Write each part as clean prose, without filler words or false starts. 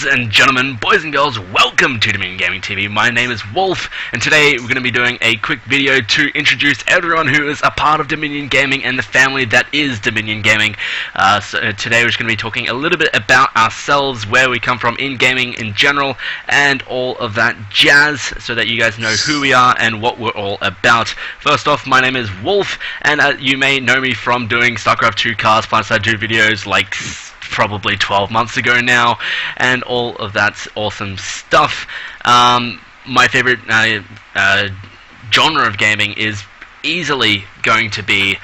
and gentlemen, boys and girls, welcome to Dominion Gaming TV. My name is Wolf, and today we're going to be doing a quick video to introduce everyone who is a part of Dominion Gaming and the family that is Dominion Gaming. Today we're just going to be talking a little bit about ourselves, where we come from in gaming in general, and all of that jazz, so that you guys know who we are and what we're all about. First off, my name is Wolf, and you may know me from doing StarCraft 2 Cars Plus. I do videos like probably 12 months ago now, and all of that awesome stuff. My favorite genre of gaming is easily going to be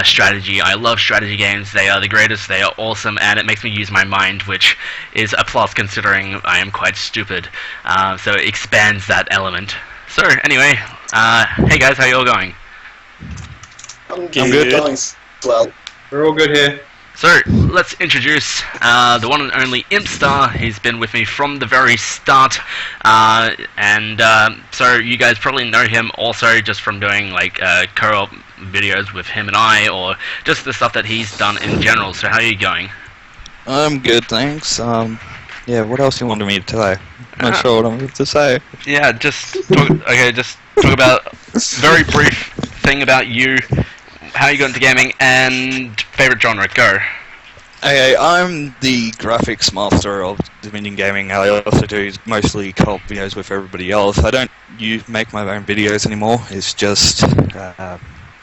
strategy. I love strategy games. They are the greatest, they are awesome, and it makes me use my mind, which is a plus considering I am quite stupid. So it expands that element. So anyway, hey guys, how you all going? I'm good. Going well. We're all good here. So, let's introduce the one and only Impstar. He's been with me from the very start, so you guys probably know him also just from doing like co-op videos with him and I, or just the stuff that he's done in general. So how are you going? I'm good, thanks. Yeah, what else you wanted me to say? I'm not sure what I'm going to say. Yeah, just talk about very brief thing about you. How you got into gaming, and favourite genre, go. Okay, I'm the graphics master of Dominion Gaming. I also do mostly co-op videos with everybody else. I don't make my own videos anymore. It's just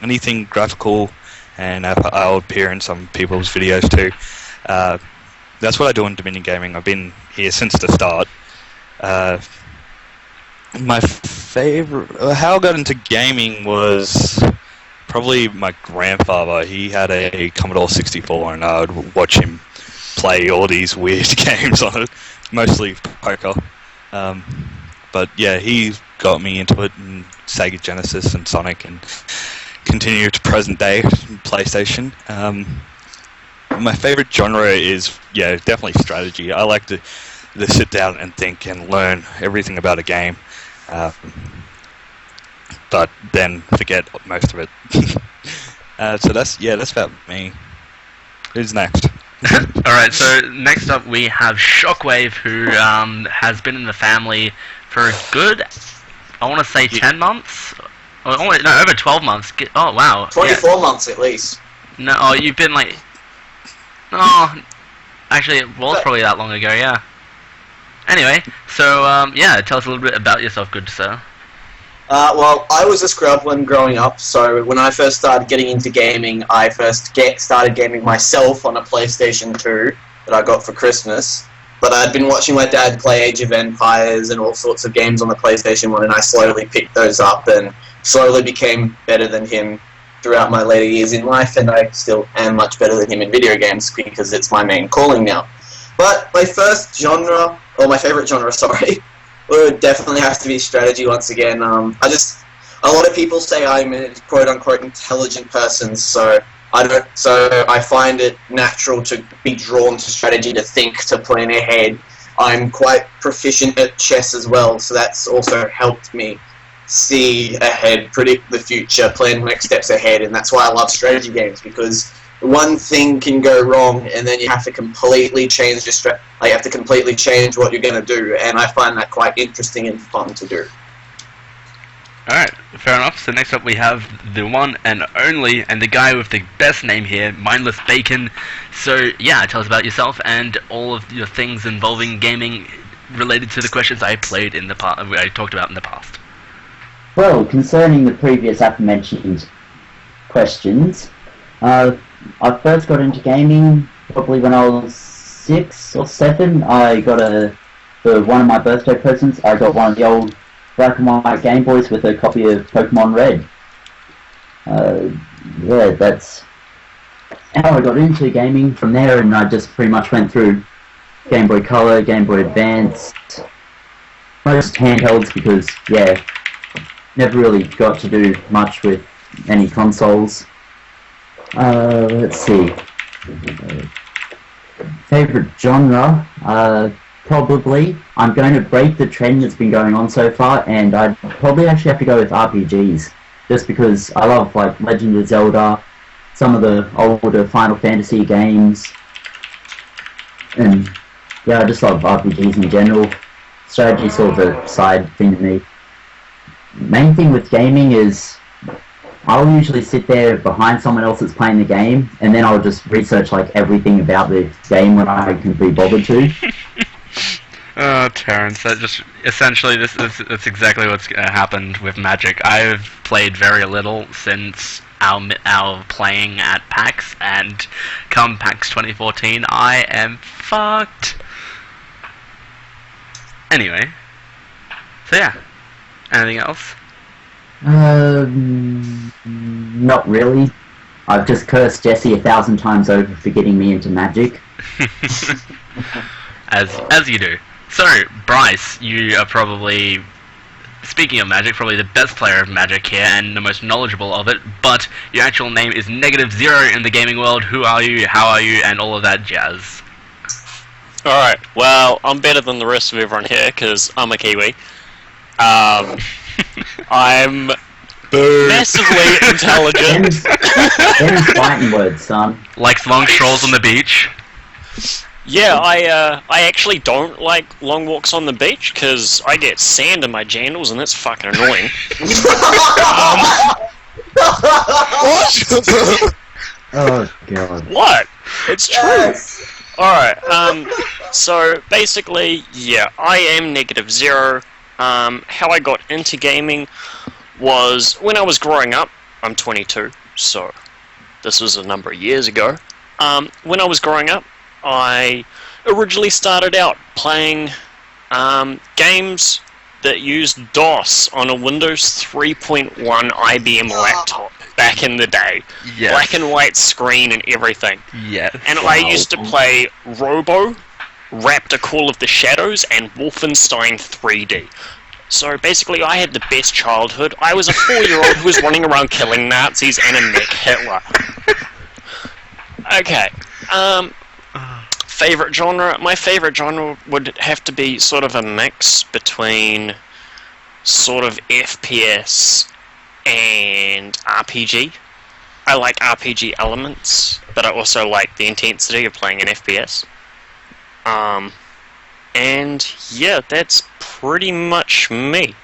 anything graphical, and I'll appear in some people's videos too. That's what I do in Dominion Gaming. I've been here since the start. My favourite... how I got into gaming was... probably my grandfather. He had a Commodore 64, and I would watch him play all these weird games on it, mostly poker. But yeah, he got me into it, and Sega Genesis and Sonic, and continue to present day PlayStation. My favorite genre is, yeah, definitely strategy. I like to sit down and think and learn everything about a game. But then forget most of it. So that's about me. Who's next? Alright, so next up we have Shockwave, who has been in the family for a good, I want to say 10 months? No, over 12 months. Oh, wow. 24 months at least. No, you've been like... Oh, actually it was probably that long ago, yeah. Anyway, so yeah, tell us a little bit about yourself, good sir. Well, I was a scrub when growing up, so when I first started getting into gaming, I first started gaming myself on a PlayStation 2 that I got for Christmas. But I'd been watching my dad play Age of Empires and all sorts of games on the PlayStation 1, and I slowly picked those up and slowly became better than him throughout my later years in life, and I still am much better than him in video games because it's my main calling now. But my favourite genre, sorry, would definitely have to be strategy once again. A lot of people say I'm a quote-unquote intelligent person, so I find it natural to be drawn to strategy, to think, to plan ahead. I'm quite proficient at chess as well, so that's also helped me see ahead, predict the future, plan next steps ahead, and that's why I love strategy games, because one thing can go wrong, and then you have to completely change your you have to completely change what you're going to do, and I find that quite interesting and fun to do. Alright, fair enough. So next up we have the one and only, and the guy with the best name here, Mindless Bacon. So yeah, tell us about yourself and all of your things involving gaming related to the questions I talked about in the past. Well, concerning the previous aforementioned questions, I first got into gaming probably when I was 6 or 7. I got for one of my birthday presents, I got one of the old black and white Game Boys with a copy of Pokemon Red. Yeah, that's how I got into gaming from there, and I just pretty much went through Game Boy Color, Game Boy Advance, most handhelds, because, yeah, never really got to do much with any consoles. Let's see. Favorite genre? Probably. I'm going to break the trend that's been going on so far, and I'd probably actually have to go with RPGs. Just because I love, like, Legend of Zelda, some of the older Final Fantasy games, and Yeah, I just love RPGs in general. Strategy sort of a side thing to me. Main thing with gaming is I'll usually sit there behind someone else that's playing the game, and then I'll just research like everything about the game when I can be bothered to. Oh, Terrence, that just essentially that's exactly what's happened with Magic. I've played very little since our playing at PAX, and come PAX 2014, I am fucked. Anyway, so yeah, anything else? Not really. I've just cursed Jesse 1,000 times over for getting me into Magic. as you do. So, Bryce, you are probably, speaking of Magic, probably the best player of Magic here and the most knowledgeable of it, but your actual name is -0 in the gaming world. Who are you, how are you, and all of that jazz. Alright, well, I'm better than the rest of everyone here, because I'm a Kiwi. I'm massively intelligent. Them fighting words, son. Likes long strolls on the beach. Yeah, I actually don't like long walks on the beach, because I get sand in my jandals, and that's fucking annoying. Oh, God. What? It's true. Yes. Alright, so basically, yeah, I am -0. How I got into gaming was when I was growing up. I'm 22, so this was a number of years ago. When I was growing up, I originally started out playing games that used DOS on a Windows 3.1 IBM laptop back in the day. Yes. Black and white screen and everything. Yes. And I used to play Robo, Raptor Call of the Shadows, and Wolfenstein 3D. So basically, I had the best childhood. I was a 4-year-old who was running around killing Nazis and a mech Hitler. Okay. Favorite genre? My favorite genre would have to be sort of a mix between sort of FPS and RPG. I like RPG elements, but I also like the intensity of playing an FPS. And yeah, that's pretty much me.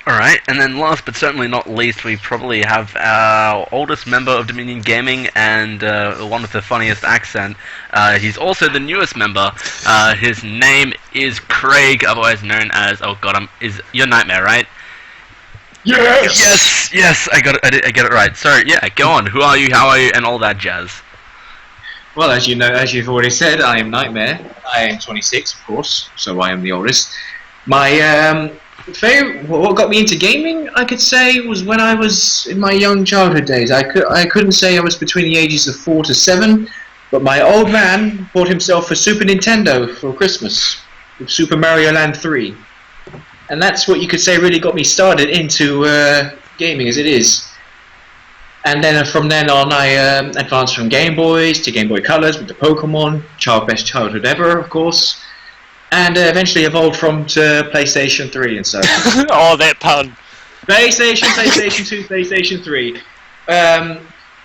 Alright, and then last but certainly not least, we probably have our oldest member of Dominion Gaming and the one with the funniest accent. He's also the newest member. His name is Craig, otherwise known as, oh god, is your Nightmare, right? Yes. Yes, I got it. I get it right. So yeah, go on. Who are you? How are you? And all that jazz. Well, as you know, as you've already said, I am Nightmare. I am 26, of course, so I am the oldest. My what got me into gaming, I could say, was when I was in my young childhood days. I couldn't say I was between the ages of 4 to 7, but my old man bought himself a Super Nintendo for Christmas with Super Mario Land 3. And that's what you could say really got me started into gaming as it is. And then from then on, I advanced from Game Boys to Game Boy Colors with the Pokemon, best childhood ever, of course. And eventually evolved to PlayStation 3 and so. Oh, that pun. PlayStation 2, PlayStation 3.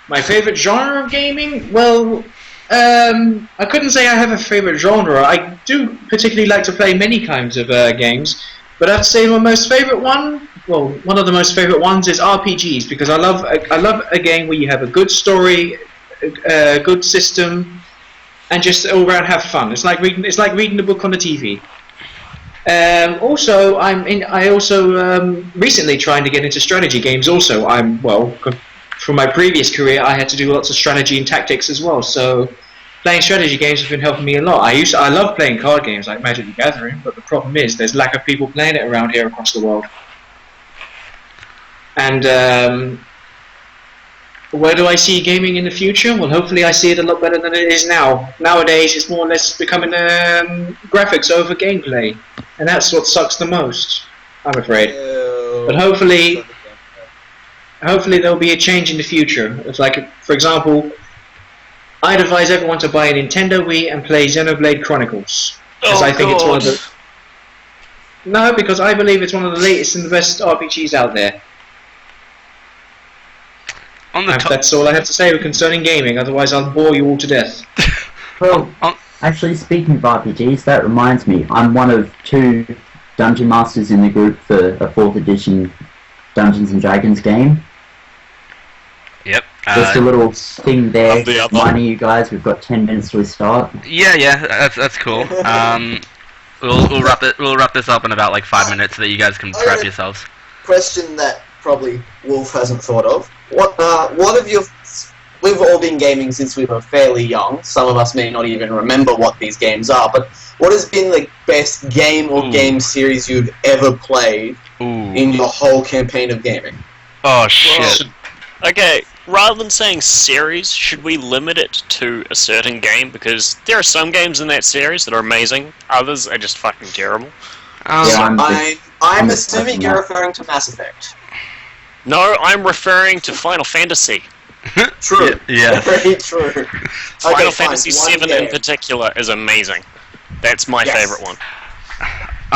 My favorite genre of gaming? Well, I couldn't say I have a favorite genre. I do particularly like to play many kinds of games. But I'd say my most favorite one, well, one of the most favorite ones is RPGs, because I love a game where you have a good story, a good system, and just all around have fun. It's like reading the book on the TV. Also, I also recently trying to get into strategy games. Also, from my previous career, I had to do lots of strategy and tactics as well. So, playing strategy games has been helping me a lot. I love playing card games like Magic the Gathering, but the problem is there's lack of people playing it around here across the world. And where do I see gaming in the future? Well, hopefully I see it a lot better than it is now. Nowadays, it's more or less becoming graphics over gameplay, and that's what sucks the most, I'm afraid. But hopefully there'll be a change in the future. It's like, for example, I'd advise everyone to buy a Nintendo Wii and play Xenoblade Chronicles. Because I think it's one of the... No, because I believe it's one of the latest and the best RPGs out there. On the That's all I have to say concerning gaming, otherwise I'll bore you all to death. Well, Actually, speaking of RPGs, that reminds me, I'm one of 2 Dungeon Masters in the group for a 4th edition Dungeons and Dragons game. Yep. Just a little thing there, I'm the other. reminding you guys we've got 10 minutes to start. Yeah, that's cool. We'll wrap this up in about like 5 minutes so that you guys can prep yourselves. Question that probably Wolf hasn't thought of. What have you... We've all been gaming since we were fairly young. Some of us may not even remember what these games are, but what has been the best game or game series you've ever played in your whole campaign of gaming? Oh, shit. Okay, rather than saying series, should we limit it to a certain game? Because there are some games in that series that are amazing, others are just fucking terrible. I'm assuming you're referring to Mass Effect. No, I'm referring to Final Fantasy. True. Yeah. Very true. Final Okay, Fantasy fine. One 7 in game. particular is amazing. That's my favorite one.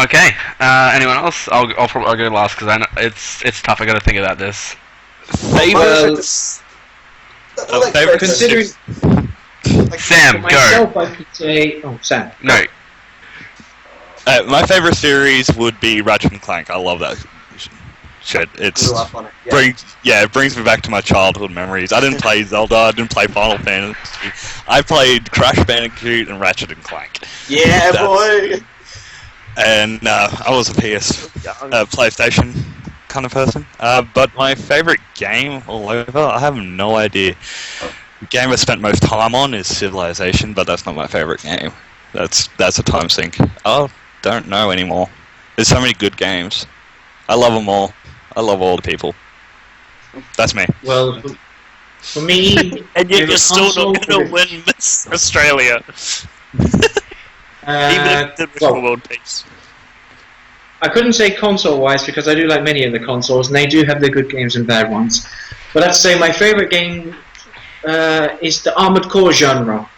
Okay. Anyone else? I'll go last because I know it's tough. I got to think about this. Favorite Considering Sam, for myself, I could say. Oh, Sam. No. my favorite series would be Ratchet and Clank. I love that shit. It's Grew up on it. it brings me back to my childhood memories. I didn't play Zelda. I didn't play Final Fantasy. I played Crash Bandicoot and Ratchet and Clank. Yeah, boy. And I was a PlayStation kind of person. But my favorite game all over, I have no idea. The game I spent most time on is Civilization, but that's not my favorite game. That's a time sink. I don't know anymore. There's so many good games. I love them all. I love all the people. That's me. Well, for me, And yet you're still console, not going to win Miss Australia. Even if it did win world peace. I couldn't say console-wise because I do like many of the consoles, and they do have their good games and bad ones. But I'd say my favorite game is the Armored Core genre,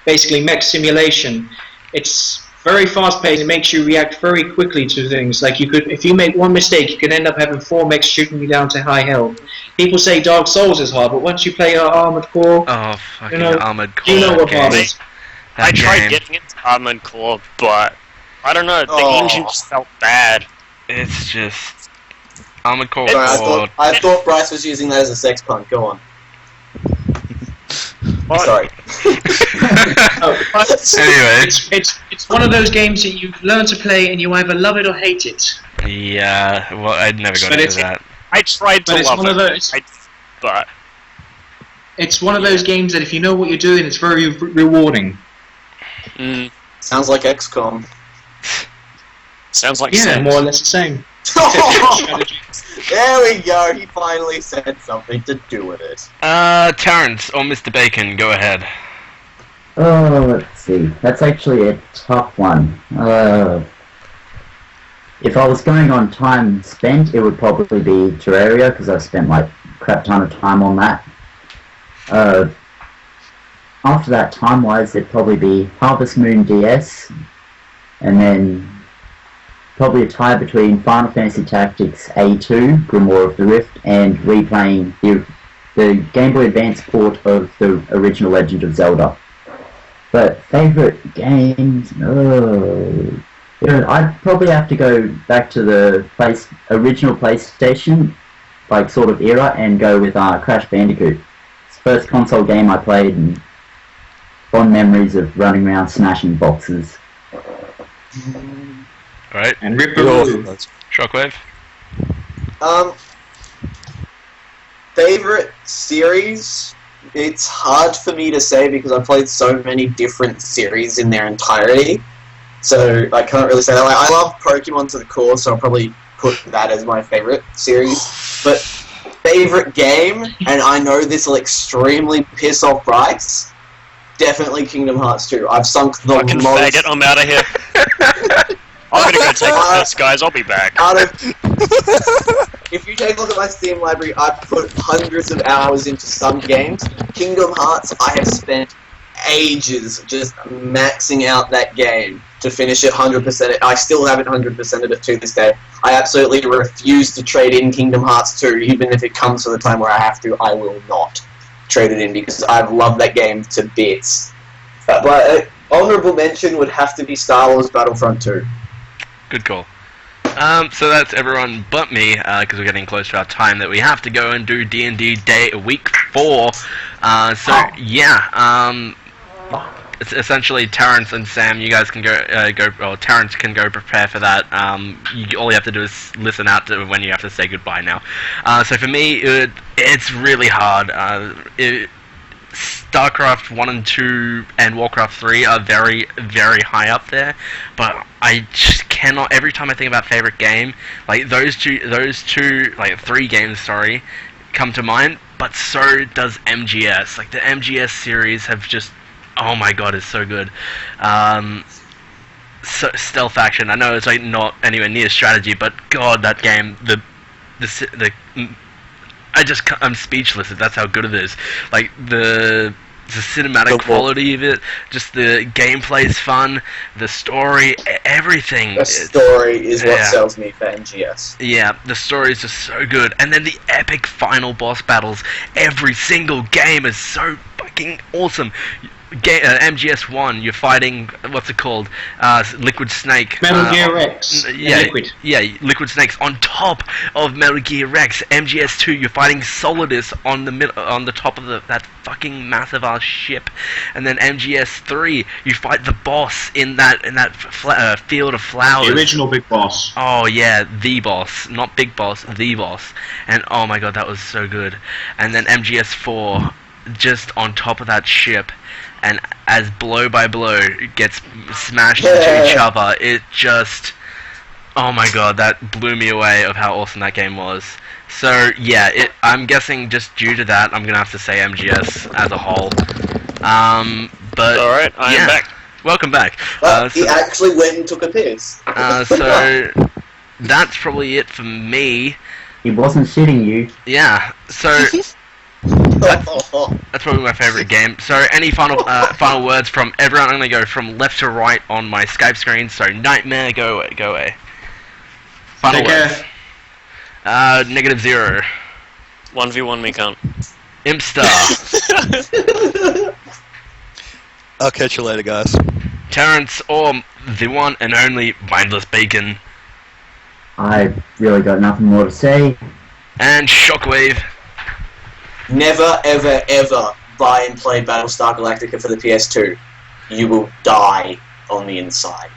basically mech simulation. It's very fast-paced. It makes you react very quickly to things. Like if you make one mistake, you could end up having 4 mechs shooting you down to high health. People say Dark Souls is hard, but once you play Armored Core, Oh, fucking you know, Armored Core. you know what game. it is. I That tried game, getting into Armored Core, but I don't know, the Oh. engine just felt bad. It's just Armored Core. Sorry, I thought Bryce was using that as a sex pun. Go on. What? Sorry. Anyway. It's one of those games that you learn to play and you either love it or hate it. Yeah, well, I'd never got But into that. I tried to But it's love one of it, those. but It's one of those games that if you know what you're doing, it's very rewarding. Sounds like XCOM. sounds like Yeah, Sims. more or less the same. There we go. He finally said something to do with it. Terrence or Mr. Bacon, go ahead. Oh, let's see. That's actually a tough one. If I was going on time spent, it would probably be Terraria, because I've spent like a crap ton of time on that. After that, time-wise, it'd probably be Harvest Moon DS, and then probably a tie between Final Fantasy Tactics A2, Grimoire of the Rift, and replaying the Game Boy Advance port of the original Legend of Zelda. But favourite games? I'd probably have to go back to the original PlayStation, like sort of era, and go with Crash Bandicoot. It's the first console game I played, and fond memories of running around smashing boxes. Alright, And Ripperoo. Shockwave. Favorite series? It's hard for me to say because I've played so many different series in their entirety. So I can't really say that. Like, I love Pokemon to the core, so I'll probably put that as my favorite series. But favorite game, and I know this will extremely piss off Bryce, definitely Kingdom Hearts 2. I've sunk the Fucking most... faggot, I'm out of here. I'm gonna go take a piss, guys. I'll be back. If you take a look at my Steam library, I've put hundreds of hours into some games. Kingdom Hearts, I have spent ages just maxing out that game to finish it 100%. I still haven't 100%ed it to this day. I absolutely refuse to trade in Kingdom Hearts 2, even if it comes to the time where I have to. I will not trade it in because I've loved that game to bits. But honourable mention would have to be Star Wars Battlefront 2. Good call. So that's everyone but me, because we're getting close to our time that we have to go and do D&D Day Week 4. It's essentially Terrence and Sam. You guys can or Terrence can go prepare for that. All you have to do is listen out to when you have to say goodbye now. So for me, it's really hard. StarCraft 1 and 2 and Warcraft 3 are very, very high up there, but I just cannot. Every time I think about favorite game, like those two, like 3 games, sorry, come to mind. But so does MGS. Like the MGS series have just. Oh my god, it's so good. So, Stealth Action. I know it's like not anywhere near strategy, but god, that game, I'm speechless. That's how good it is. Like the cinematic quality of it, just the gameplay's fun, the story, everything. The story is what sells me for MGS. Yeah, the story is just so good, and then the epic final boss battles. Every single game is so fucking awesome. MGS 1, you're fighting, what's it called? Liquid Snake. Metal Gear Rex. Liquid. Yeah, Liquid Snake's on top of Metal Gear Rex. MGS 2, you're fighting Solidus on the top of that fucking massive ass ship. And then MGS 3, you fight the boss in that field of flowers. The original big boss. Oh yeah, the boss, not big boss, the boss. And oh my god, that was so good. And then MGS 4, just on top of that ship. And as blow by blow gets smashed into each other, it just... Oh my god, that blew me away of how awesome that game was. So, yeah, I'm guessing just due to that, I'm going to have to say MGS as a whole. But alright, I am back. Welcome back. He actually went and took a piss. So, that's probably it for me. He wasn't shitting you. Yeah, so... That's probably my favorite game. So, any final words from everyone? I'm going to go from left to right on my Skype screen. So, Nightmare, go away. Final words. -0. 1v1 me cunt. Impstar. I'll catch you later, guys. Terrence, or the one and only Mindless Bacon. I really got nothing more to say. And Shockwave. Never, ever, ever buy and play Battlestar Galactica for the PS2. You will die on the inside.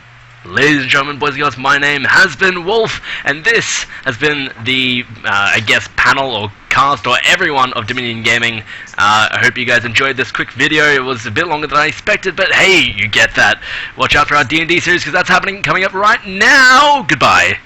Ladies and gentlemen, boys and girls, my name has been Wolf, and this has been the, I guess, panel or cast or everyone of Dominion Gaming. I hope you guys enjoyed this quick video. It was a bit longer than I expected, but hey, you get that. Watch out for our D&D series, because that's coming up right now. Goodbye.